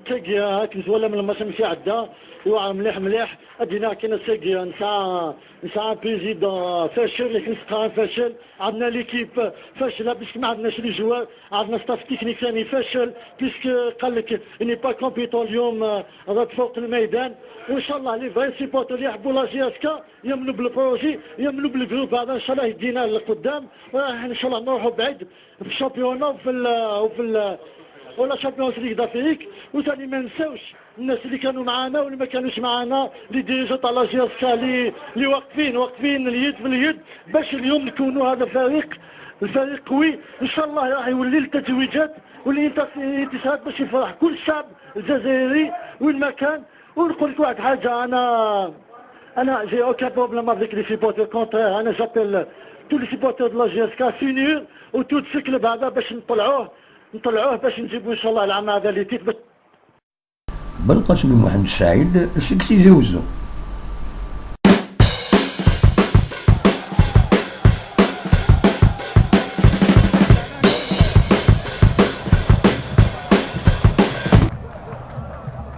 تاقيا كنت ولا من الماتش ماشي عدا ايوا مليح مليح ادينا كاين تاقيا نسا بريزيدون فاشل لكن سقان فاشل عندنا ليكيب فاشله باسكو ما عندناش لي جوار عندنا ستاف تكنيك ثاني فاشل باسكو قال لك اني با كومبيتون اليوم راك فوق الميدان وان شاء الله لي فاي سيبورتر اللي يحبوا لا جي اس كا يمنوا بالبروجي يمنوا بالجروب هذا ان شاء الله يدينا لقدام ان شاء الله نروحوا بعيد في الشامبيونا ولا شامبيونز ليغ دافريك. وثاني ما نساوش الناس اللي كانوا معانا واللي ما كانوش معانا اللي ديجا تاع لا جي اس كا اللي واقفين اليد في اليد باش اليوم نكونوا هذا الفريق قوي ان شاء الله راح يولي التتويجات والانتصارات باش يفرح كل الشعب الجزائري وين ما كان. ونقول لك واحد حاجه انا جي اوكان بروبليم افيك لي سيبورتور كونترير انا جابيل تو لي سيبورتور دو لا جي اس كا سينيور وتو الكلب هذا باش نطلعوه باش نجيبوا ان شاء الله العام هذا اللي تيت بالقسم محمد سعيد سكسي زوزو